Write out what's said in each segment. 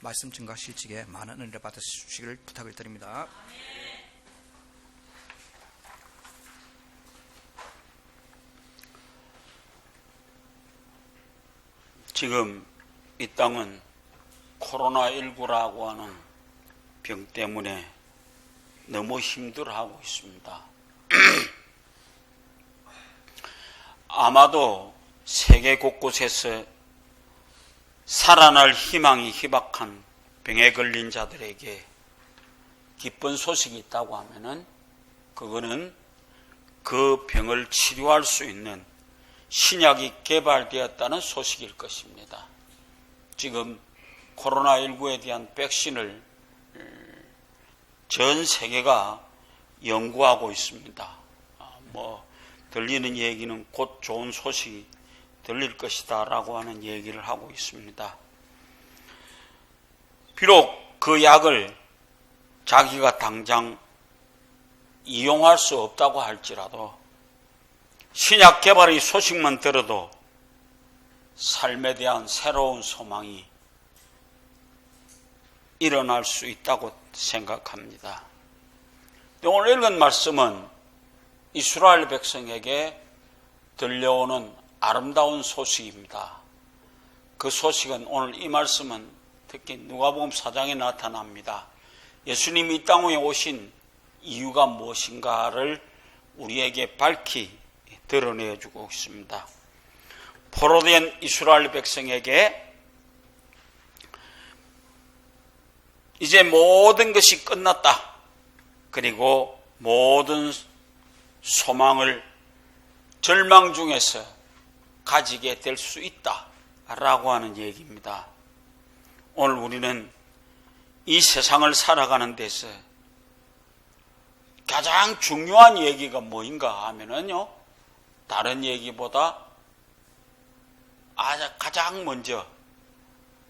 말씀 증거 실직에 많은 은혜를 받으시기를 부탁을 드립니다. 지금 이 땅은 코로나19라고 하는 병 때문에 너무 힘들어하고 있습니다. 아마도 세계 곳곳에서 살아날 희망이 희박한 병에 걸린 자들에게 기쁜 소식이 있다고 하면은 그거는 그 병을 치료할 수 있는 신약이 개발되었다는 소식일 것입니다. 지금 코로나19에 대한 백신을 전 세계가 연구하고 있습니다. 들리는 얘기는 곧 좋은 소식이 들릴 것이다 라고 하는 얘기를 하고 있습니다. 비록 그 약을 자기가 당장 이용할 수 없다고 할지라도 신약 개발의 소식만 들어도 삶에 대한 새로운 소망이 일어날 수 있다고 생각합니다. 오늘 읽은 말씀은 이스라엘 백성에게 들려오는 아름다운 소식입니다. 그 소식은 오늘 이 말씀은 특히 누가복음 4장에 나타납니다. 예수님이 이 땅에 오신 이유가 무엇인가를 우리에게 밝히 드러내주고 있습니다. 포로된 이스라엘 백성에게 이제 모든 것이 끝났다. 그리고 모든 소망을 절망 중에서 가지게 될 수 있다라고 하는 얘기입니다. 오늘 우리는 이 세상을 살아가는 데서 가장 중요한 얘기가 뭐인가 하면은요, 다른 얘기보다 가장 먼저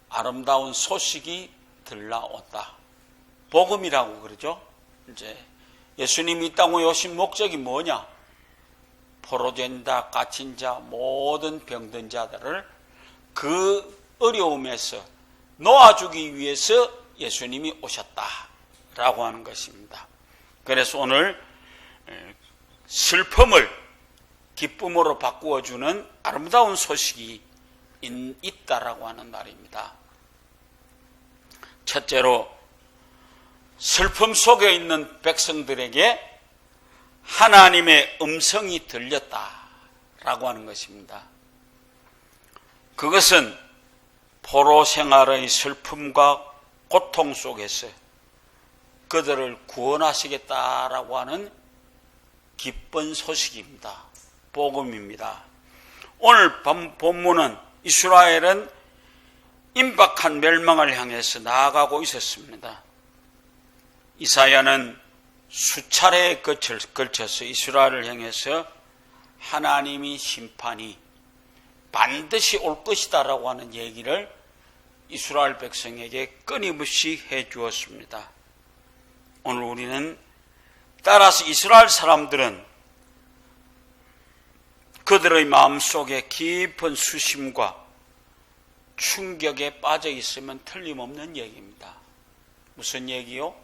아름다운 소식이 들라온다. 복음이라고 그러죠. 이제 예수님이 이 땅에 오신 목적이 뭐냐? 포로된 자, 갇힌 자, 모든 병든 자들을 그 어려움에서 놓아주기 위해서 예수님이 오셨다라고 하는 것입니다. 그래서 오늘 슬픔을 기쁨으로 바꾸어주는 아름다운 소식이 있다라고 하는 말입니다. 첫째로 슬픔 속에 있는 백성들에게 하나님의 음성이 들렸다라고 하는 것입니다. 그것은 포로 생활의 슬픔과 고통 속에서 그들을 구원하시겠다라고 하는 기쁜 소식입니다. 복음입니다. 오늘 본문은 이스라엘은 임박한 멸망을 향해서 나아가고 있었습니다. 이사야는 수차례에 걸쳐서 이스라엘을 향해서 하나님이 심판이 반드시 올 것이다라고 하는 얘기를 이스라엘 백성에게 끊임없이 해 주었습니다. 오늘 우리는 따라서 이스라엘 사람들은 그들의 마음속에 깊은 수심과 충격에 빠져 있으면 틀림없는 얘기입니다. 무슨 얘기요?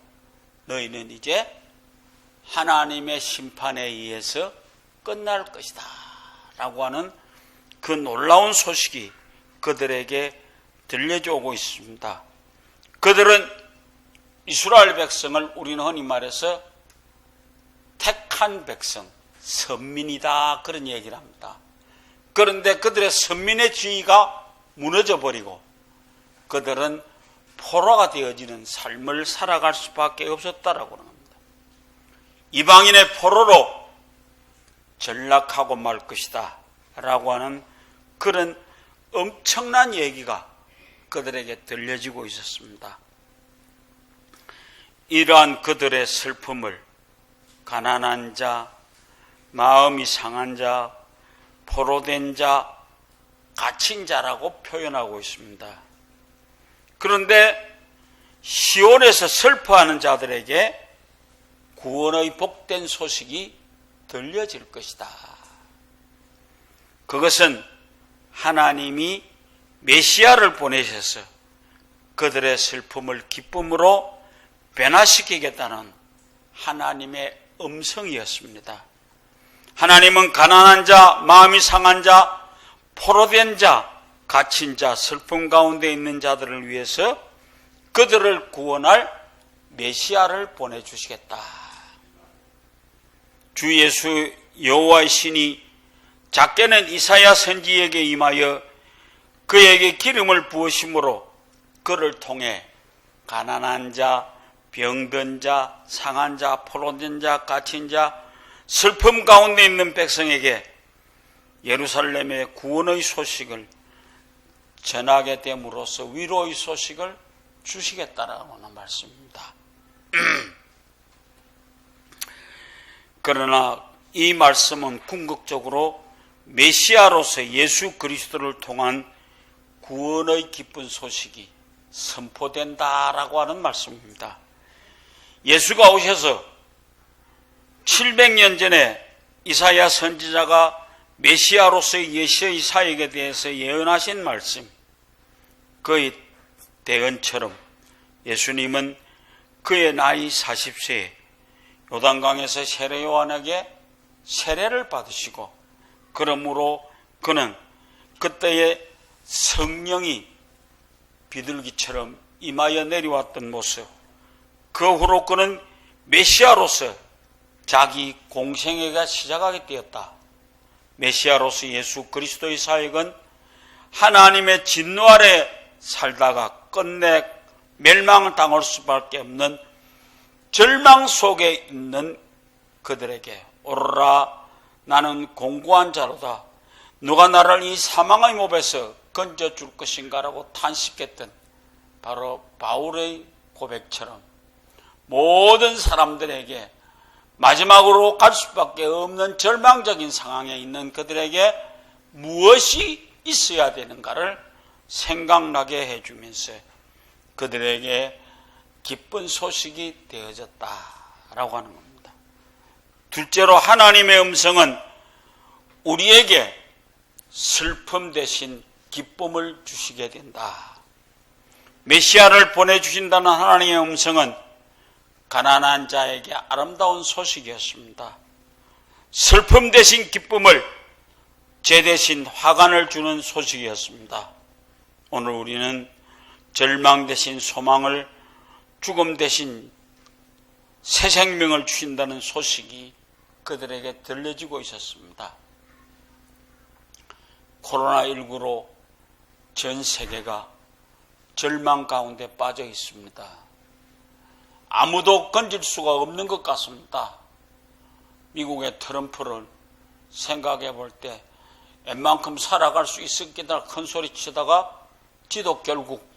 너희는 이제 하나님의 심판에 의해서 끝날 것이다 라고 하는 그 놀라운 소식이 그들에게 들려오고 있습니다. 그들은 이스라엘 백성을 우리는 흔히 말해서 택한 백성, 선민이다 그런 얘기를 합니다. 그런데 그들의 선민의 지위가 무너져버리고 그들은 포로가 되어지는 삶을 살아갈 수밖에 없었다라고 합니다. 이방인의 포로로 전락하고 말 것이다 라고 하는 그런 엄청난 얘기가 그들에게 들려지고 있었습니다. 이러한 그들의 슬픔을 가난한 자, 마음이 상한 자, 포로된 자, 갇힌 자라고 표현하고 있습니다. 그런데 시온에서 슬퍼하는 자들에게 구원의 복된 소식이 들려질 것이다. 그것은 하나님이 메시아를 보내셔서 그들의 슬픔을 기쁨으로 변화시키겠다는 하나님의 음성이었습니다. 하나님은 가난한 자, 마음이 상한 자, 포로된 자, 갇힌 자, 슬픔 가운데 있는 자들을 위해서 그들을 구원할 메시아를 보내주시겠다. 주 예수 여호와의 신이 작게는 이사야 선지에게 임하여 그에게 기름을 부으심으로 그를 통해 가난한 자, 병든 자, 상한 자, 포로된 자, 갇힌 자, 슬픔 가운데 있는 백성에게 예루살렘의 구원의 소식을 전하게 됨으로써 위로의 소식을 주시겠다라고 하는 말씀입니다. 그러나 이 말씀은 궁극적으로 메시아로서 예수 그리스도를 통한 구원의 기쁜 소식이 선포된다라고 하는 말씀입니다. 예수가 오셔서 700년 전에 이사야 선지자가 메시아로서의 예시의 사역에 대해서 예언하신 말씀, 그의 대언처럼 예수님은 그의 나이 40세에 요단강에서 세례 요한에게 세례를 받으시고, 그러므로 그는 그때의 성령이 비둘기처럼 임하여 내려왔던 모습, 그 후로 그는 메시아로서 자기 공생애가 시작하게 되었다. 메시아로서 예수 그리스도의 사역은 하나님의 진노 아래 살다가 끝내 멸망을 당할 수밖에 없는 절망 속에 있는 그들에게 오르라 나는 공고한 자로다. 누가 나를 이 사망의 몸에서 건져줄 것인가라고 탄식했던 바로 바울의 고백처럼 모든 사람들에게 마지막으로 갈 수밖에 없는 절망적인 상황에 있는 그들에게 무엇이 있어야 되는가를 생각나게 해주면서 그들에게 기쁜 소식이 되어졌다라고 하는 겁니다. 둘째로 하나님의 음성은 우리에게 슬픔 대신 기쁨을 주시게 된다. 메시아를 보내주신다는 하나님의 음성은 가난한 자에게 아름다운 소식이었습니다. 슬픔 대신 기쁨을, 죄 대신 화관을 주는 소식이었습니다. 오늘 우리는 절망 대신 소망을, 죽음 대신 새 생명을 주신다는 소식이 그들에게 들려지고 있었습니다. 코로나19로 전 세계가 절망 가운데 빠져 있습니다. 아무도 건질 수가 없는 것 같습니다. 미국의 트럼프를 생각해 볼 때 웬만큼 살아갈 수 있었겠다 큰 소리 치다가 지도 결국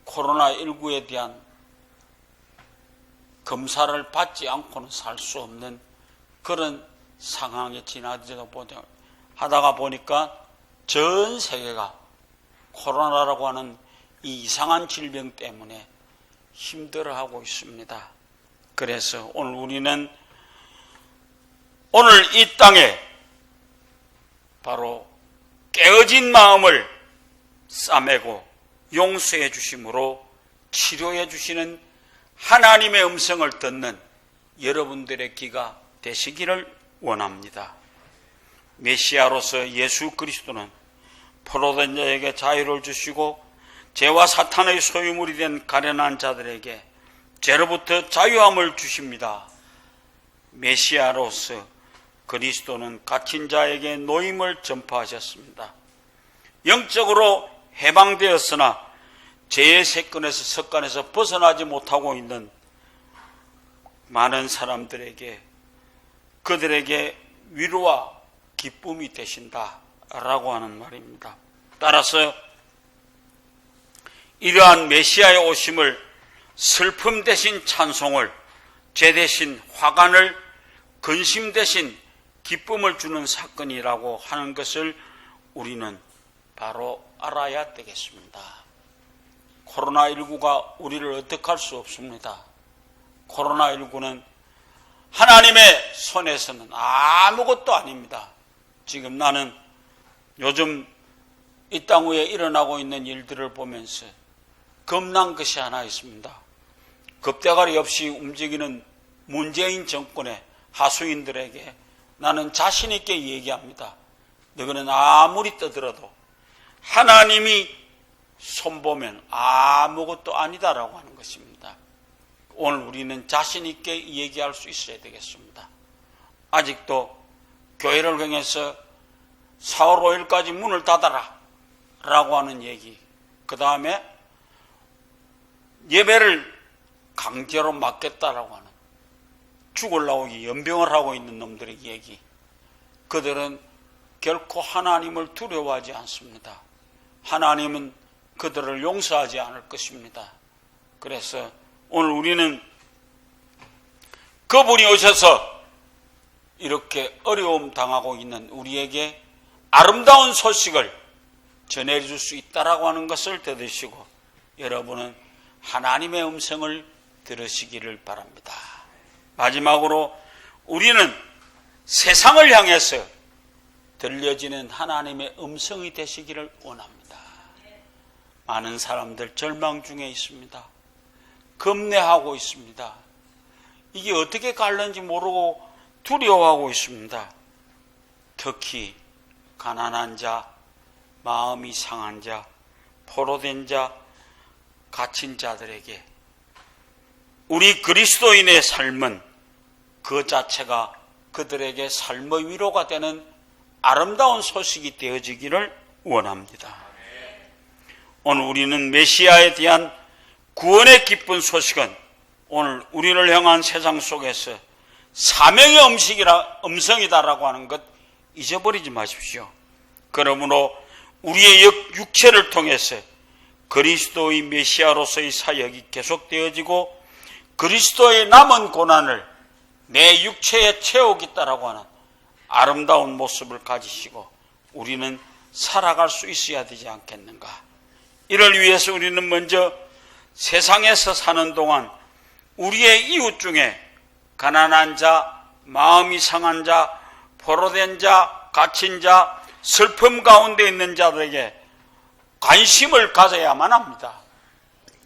코로나19에 대한 검사를 받지 않고는 살 수 없는 그런 상황에 하다가 보니까 전 세계가 코로나라고 하는 이 이상한 질병 때문에 힘들어하고 있습니다. 그래서 오늘 우리는 오늘 이 땅에 바로 깨어진 마음을 싸매고 용서해 주심으로 치료해 주시는 하나님의 음성을 듣는 여러분들의 귀가 되시기를 원합니다. 메시아로서 예수 그리스도는 포로된 자에게 자유를 주시고 죄와 사탄의 소유물이 된 가련한 자들에게 죄로부터 자유함을 주십니다. 메시아로서 그리스도는 갇힌 자에게 노임을 전파하셨습니다. 영적으로 해방되었으나 죄의 습관에서 벗어나지 못하고 있는 많은 사람들에게 그들에게 위로와 기쁨이 되신다라고 하는 말입니다. 따라서 이러한 메시아의 오심을 슬픔 대신 찬송을, 죄 대신 화관을, 근심 대신 기쁨을 주는 사건이라고 하는 것을 우리는 바로 알아야 되겠습니다. 코로나19가 우리를 어떻게 할 수 없습니다. 코로나19는 하나님의 손에서는 아무것도 아닙니다. 지금 나는 요즘 이 땅 위에 일어나고 있는 일들을 보면서 겁난 것이 하나 있습니다. 겁대가리 없이 움직이는 문재인 정권의 하수인들에게 나는 자신 있게 얘기합니다. 너희는 아무리 떠들어도 하나님이 손보면 아무것도 아니다라고 하는 것입니다. 오늘 우리는 자신 있게 얘기할 수 있어야 되겠습니다. 아직도 교회를 향해서 4월 5일까지 문을 닫아라 라고 하는 얘기, 그 다음에 예배를 강제로 막겠다라고 하는, 죽으려고 연병을 하고 있는 놈들의 얘기, 그들은 결코 하나님을 두려워하지 않습니다. 하나님은 그들을 용서하지 않을 것입니다. 그래서 오늘 우리는 그분이 오셔서 이렇게 어려움 당하고 있는 우리에게 아름다운 소식을 전해줄 수 있다라고 하는 것을 되드시고, 여러분은 하나님의 음성을 들으시기를 바랍니다. 마지막으로 우리는 세상을 향해서 들려지는 하나님의 음성이 되시기를 원합니다. 많은 사람들 절망 중에 있습니다. 겁내하고 있습니다. 이게 어떻게 갈는지 모르고 두려워하고 있습니다. 특히 가난한 자, 마음이 상한 자, 포로된 자, 갇힌 자들에게 우리 그리스도인의 삶은 그 자체가 그들에게 삶의 위로가 되는 아름다운 소식이 되어지기를 원합니다. 오늘 우리는 메시아에 대한 구원의 기쁜 소식은 오늘 우리를 향한 세상 속에서 사명의 음성이다라고 하는 것 잊어버리지 마십시오. 그러므로 우리의 육체를 통해서 그리스도의 메시아로서의 사역이 계속되어지고 그리스도의 남은 고난을 내 육체에 채우겠다라고 하는 아름다운 모습을 가지시고 우리는 살아갈 수 있어야 되지 않겠는가. 이를 위해서 우리는 먼저 세상에서 사는 동안 우리의 이웃 중에 가난한 자, 마음이 상한 자, 포로된 자, 갇힌 자, 슬픔 가운데 있는 자들에게 관심을 가져야만 합니다.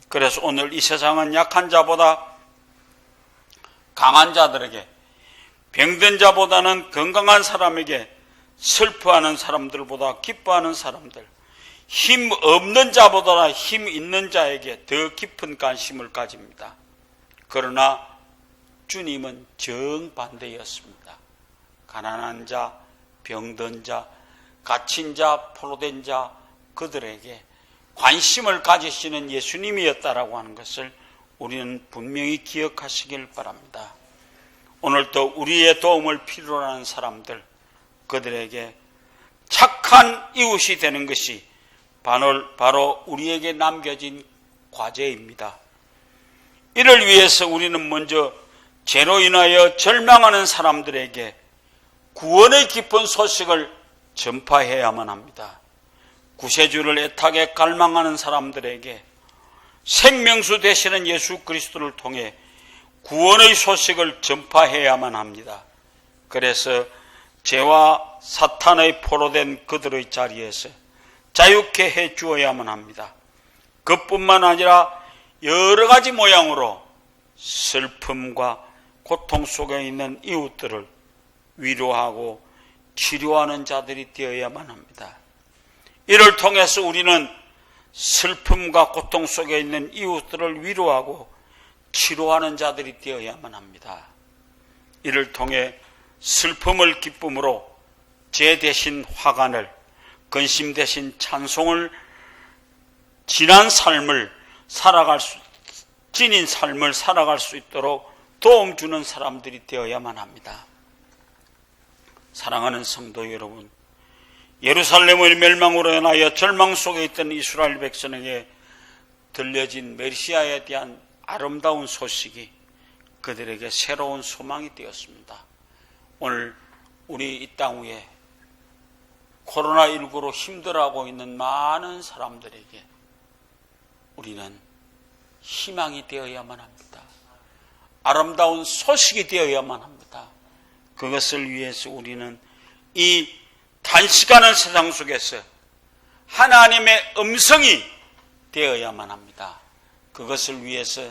그래서 오늘 이 세상은 약한 자보다 강한 자들에게, 병든 자보다는 건강한 사람에게, 슬퍼하는 사람들보다 기뻐하는 사람들, 힘 없는 자보다 힘 있는 자에게 더 깊은 관심을 가집니다. 그러나 주님은 정반대였습니다. 가난한 자, 병든 자, 갇힌 자, 포로된 자, 그들에게 관심을 가지시는 예수님이었다라고 하는 것을 우리는 분명히 기억하시길 바랍니다. 오늘도 우리의 도움을 필요로 하는 사람들, 그들에게 착한 이웃이 되는 것이 바로 우리에게 남겨진 과제입니다. 이를 위해서 우리는 먼저 죄로 인하여 절망하는 사람들에게 구원의 깊은 소식을 전파해야만 합니다. 구세주를 애타게 갈망하는 사람들에게 생명수 되시는 예수 그리스도를 통해 구원의 소식을 전파해야만 합니다. 그래서 죄와 사탄의 포로된 그들의 자리에서 자유케 해 주어야만 합니다. 그뿐만 아니라 여러 가지 모양으로 슬픔과 고통 속에 있는 이웃들을 위로하고 치료하는 자들이 되어야만 합니다. 이를 통해서 우리는 슬픔과 고통 속에 있는 이웃들을 위로하고 치료하는 자들이 되어야만 합니다. 이를 통해 슬픔을 기쁨으로, 죄 대신 화관을, 근심 대신 찬송을, 지닌 삶을 살아갈 수 있도록 도움 주는 사람들이 되어야만 합니다. 사랑하는 성도 여러분, 예루살렘의 멸망으로 인하여 절망 속에 있던 이스라엘 백성에게 들려진 메시아에 대한 아름다운 소식이 그들에게 새로운 소망이 되었습니다. 오늘 우리 이 땅 위에 코로나19로 힘들어하고 있는 많은 사람들에게 우리는 희망이 되어야만 합니다. 아름다운 소식이 되어야만 합니다. 그것을 위해서 우리는 이 단시간의 세상 속에서 하나님의 음성이 되어야만 합니다. 그것을 위해서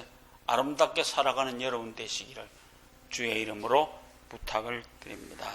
아름답게 살아가는 여러분 되시기를 주의 이름으로 부탁을 드립니다.